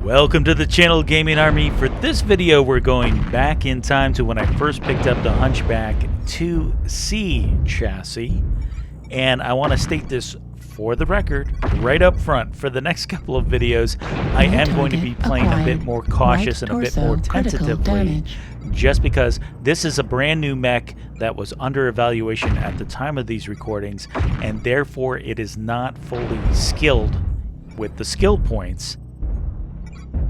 Welcome to the channel, Gaming Army. For this video, we're going back in time to when I first picked up the Hunchback 2C chassis. And I want to state this for the record, right up front, for the next couple of videos, I am going to be playing a bit more cautious and a bit more tentatively, just because this is a brand new mech that was under evaluation at the time of these recordings, and therefore it is not fully skilled with the skill points.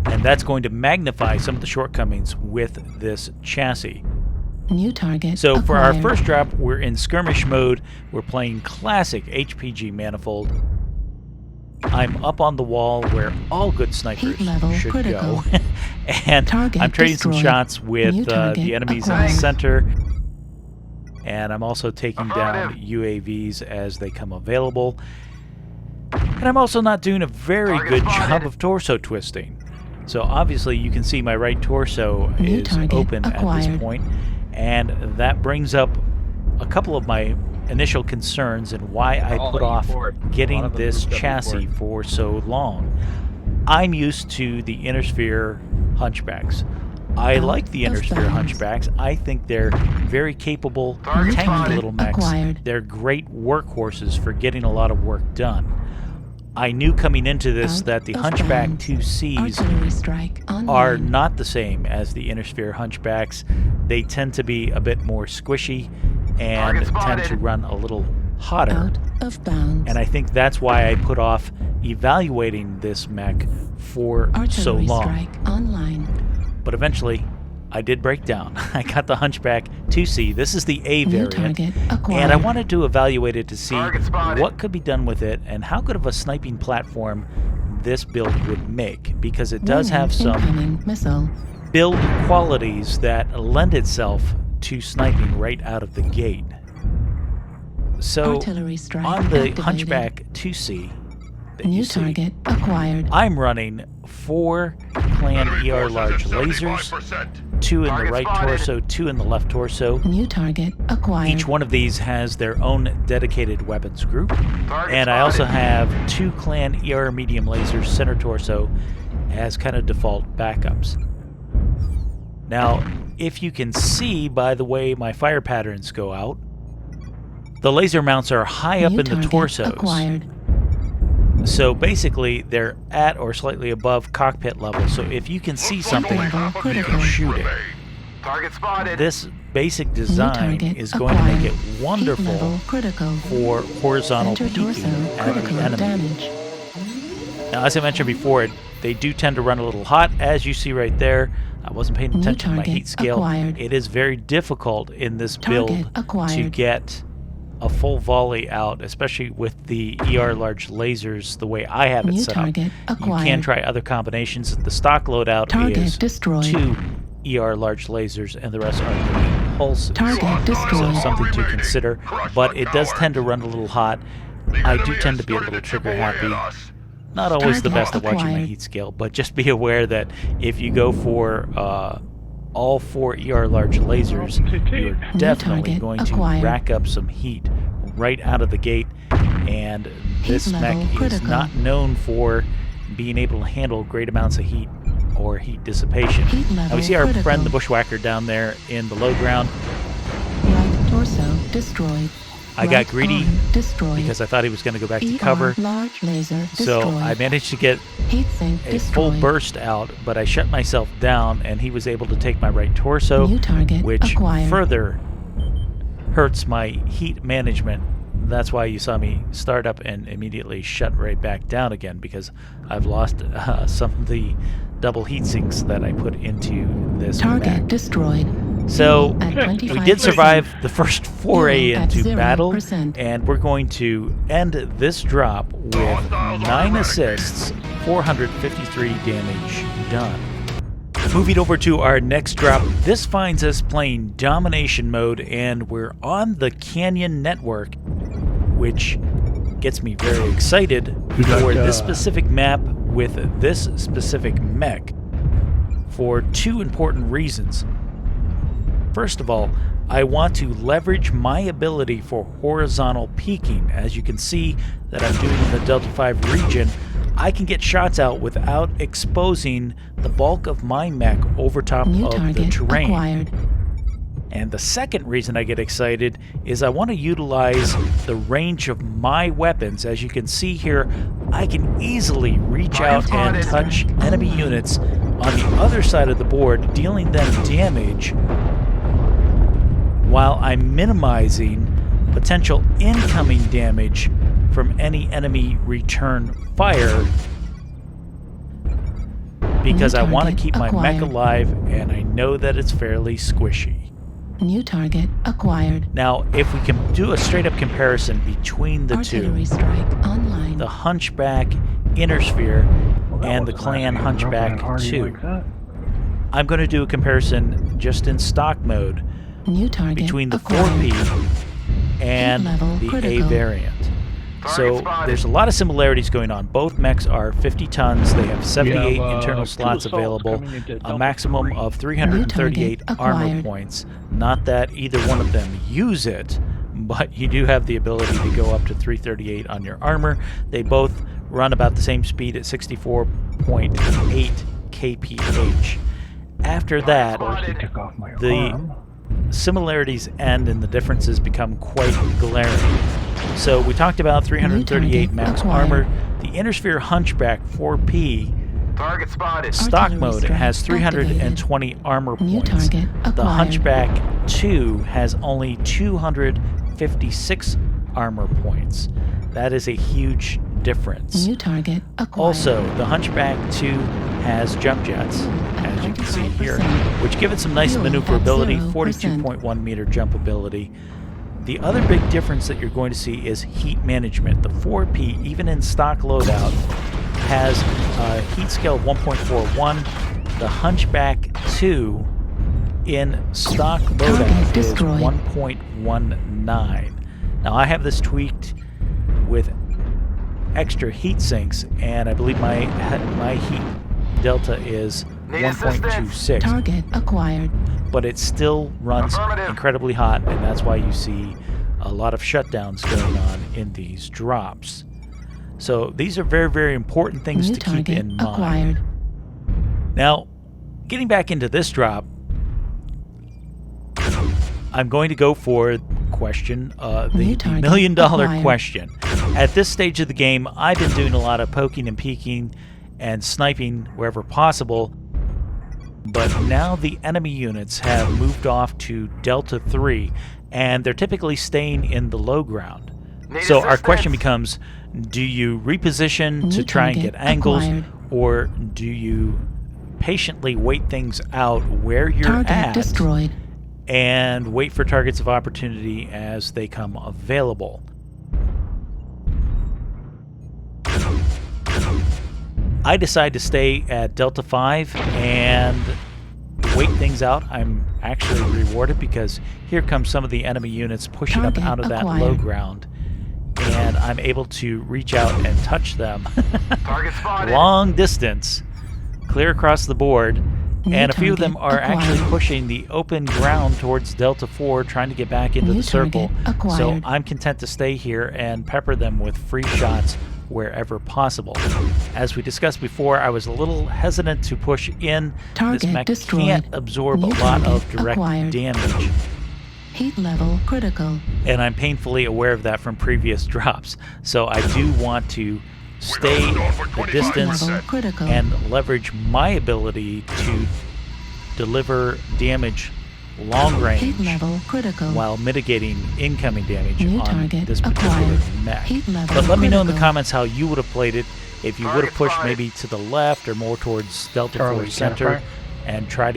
And that's going to magnify some of the shortcomings with this chassis. New target So for our acquired. first drop, we're in skirmish mode. We're playing classic HPG manifold. I'm up on the wall where all good snipers Heat level should critical. go. And Target I'm trading some destroyed. shots with New target the enemies in acquired. the center. And I'm also taking down UAVs as they come available. And I'm also not doing a very good job of torso twisting. So obviously you can see my right torso New is target open at acquired. this point, and that brings up a couple of my initial concerns and why I put off getting this chassis for so long. I'm used to the inner sphere Hunchbacks. I like the inner sphere Hunchbacks. I think they're very capable, tanky little mechs. Acquired. They're great workhorses for getting a lot of work done. I knew coming into this Out that the of Hunchback bounds. 2Cs Artillery strike online. are not the same as the inner sphere Hunchbacks. They tend to be a bit more squishy and tend to run a little hotter. Out of bounds. And I think that's why I put off evaluating this mech for so Artillery long. strike online. But eventually, I did break down. I got the Hunchback 2C. This is the A New variant. target acquired. And I wanted to evaluate it to see what could be done with it and how good of a sniping platform this build would make, because it does have some incoming missile. build qualities that lend itself to sniping right out of the gate. So Artillery strike on the activated. Hunchback 2C that New you see, target acquired. I'm running 4 Clan ER large lasers, 2 in the right torso, 2 in the left torso. New target acquired. Each one of these has their own dedicated weapons group. And I also have 2 Clan ER medium lasers center torso as kind of default backups. Now, if you can see by the way my fire patterns go out, the laser mounts are high up New in the target torsos. acquired. So basically, they're at or slightly above cockpit level. So if you can see something, level you critical. can shoot it. Target spotted. This basic New design target is going to make it acquired. Heat wonderful level critical. for horizontal Center peeking torso at the critical enemy. damage. Now, as I mentioned before, they do tend to run a little hot, as you see right there. I wasn't paying New attention to my target heat scale. acquired. It is very difficult in this Target build to acquired. get a full volley out, especially with the ER large lasers the way I have it New set up. target You acquired. can try other combinations. The stock loadout Target is destroyed. 2 ER large lasers, and the rest are green pulses. Target So destroyed. something to consider, but it does tend to run a little hot. I do tend to be a little trigger happy. Not always the Target best at watching my acquired. heat scale, but just be aware that if you go for all 4 ER large lasers, you're definitely target going to acquired. rack up some heat right out of the gate, and this Heat mech level is critical. not known for being able to handle great amounts of heat or heat dissipation. Heat Now we level see our critical. friend the bushwhacker down there in the low ground. Right torso destroyed. I got greedy arm destroyed. because I thought he was going to go back to ER cover, large laser so destroyed. I managed to get Heat sink a destroyed. full burst out, but I shut myself down and he was able to take my right torso, New target which acquired. further hurts my heat management. That's why you saw me start up and immediately shut right back down again, because I've lost some of the double heat sinks that I put into this Target mech. destroyed. So At we 25%. did survive the first foray Fuel at into battle, 0%. and we're going to end this drop with 9 assists, 453 damage done. Moving over to our next drop, this finds us playing domination mode, and we're on the Canyon network, which gets me very excited for this specific map with this specific mech for 2 important reasons. First of all, I want to leverage my ability for horizontal peaking. As you can see that I'm doing in the Delta 5 region, I can get shots out without exposing the bulk of my mech over top New of the target terrain. acquired. And the second reason I get excited is I want to utilize the range of my weapons. As you can see here, I can easily reach out and touch enemy units on the other side of the board, dealing them damage while I'm minimizing potential incoming damage from any enemy return fire, because I want to keep my mech alive and I know that it's fairly squishy. New target acquired. Now, if we can do a straight-up comparison between the Artillery two, strike online. the Hunchback Inner Sphere and the Clan Hunchback 2, I'm going to do a comparison just in stock mode New target between the acquired. 4P and level the A critical. variant. So there's a lot of similarities going on. Both mechs are 50 tons. They have 78 internal slots available, a maximum of 338 armor acquired. points. Not that either one of them use it, but you do have the ability to go up to 338 on your armor. They both run about the same speed at 64.8 kph. After that, the similarities end and the differences become quite glaring. So we talked about 338 max armor. The Inner Sphere Hunchback 4P Target spotted. stock Artillery mode strike has 320 armor New points. target The acquired. Hunchback 2 has only 256 armor points. That is a huge difference. New target acquired. Also, the Hunchback 2 has jump jets, as you can see here, which give it some nice Fuel at maneuverability, 0%. 42.1 meter jump ability. The other big difference that you're going to see is heat management. The 4P, even in stock loadout, has a heat scale of 1.41. The Hunchback 2 in stock loadout is destroyed. 1.19. Now I have this tweaked with extra heat sinks, and I believe my heat delta is Need assistance. 1.26. Target acquired. But it still runs Affirmative. incredibly hot, and that's why you see a lot of shutdowns going on in these drops. So these are very, very important things New to keep target in mind. acquired. Now, getting back into this drop, I'm going to go for question, the New target $1 million acquired. question. At this stage of the game, I've been doing a lot of poking and peeking and sniping wherever possible. But now the enemy units have moved off to Delta 3, and they're typically staying in the low ground. Need So our assistance. question becomes, do you reposition to New try and target get angles, acquired. or do you patiently wait things out where you're Target at destroyed. and wait for targets of opportunity as they come available? I decide to stay at Delta 5 and wait things out. I'm actually rewarded because here come some of the enemy units pushing Target up out of that acquired. low ground, and I'm able to reach out and touch them Target spotted. long distance, clear across the board. New And a few of them target are actually acquired. pushing the open ground towards Delta 4, trying to get back into New the circle. target So acquired. I'm content to stay here and pepper them with free shots wherever possible. As we discussed before, I was a little hesitant to push in. Target This mech destroyed. can't absorb New a lot of target direct acquired. damage, Heat level critical. and I'm painfully aware of that from previous drops. So I do want to stay the distance Level critical. and leverage my ability to deliver damage long range Heat level critical. while mitigating incoming damage New on target this particular acquired. mech. Heat level But let me know in the critical. comments how you would have played it, if you would have Target pushed spotted. maybe to the left or more towards Delta Charlie, 4 center Jennifer. and trying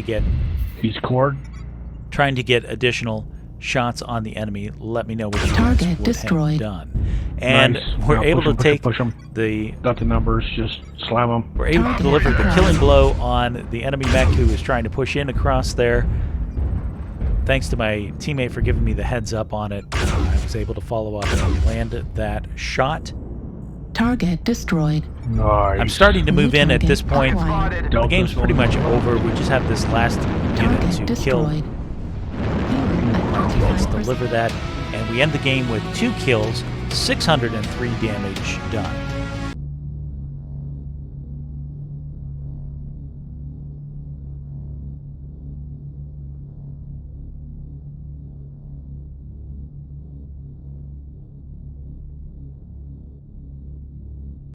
to get additional shots on the enemy. Let me know what you guys Target would destroyed. have done. And Nice. we're Now able to take push 'em. the Got the numbers, just slam them. We're able to Target deliver the acquired. killing blow on the enemy mech who is trying to push in across there. Thanks to my teammate for giving me the heads up on it, I was able to follow up and land that shot. Target destroyed. Nice. I'm starting to move New in at this target point. acquired. Spotted. The game's pretty much over. We just have this last unit Target to kill. destroyed. Let's deliver that. And we end the game with 2 kills, 603 damage done.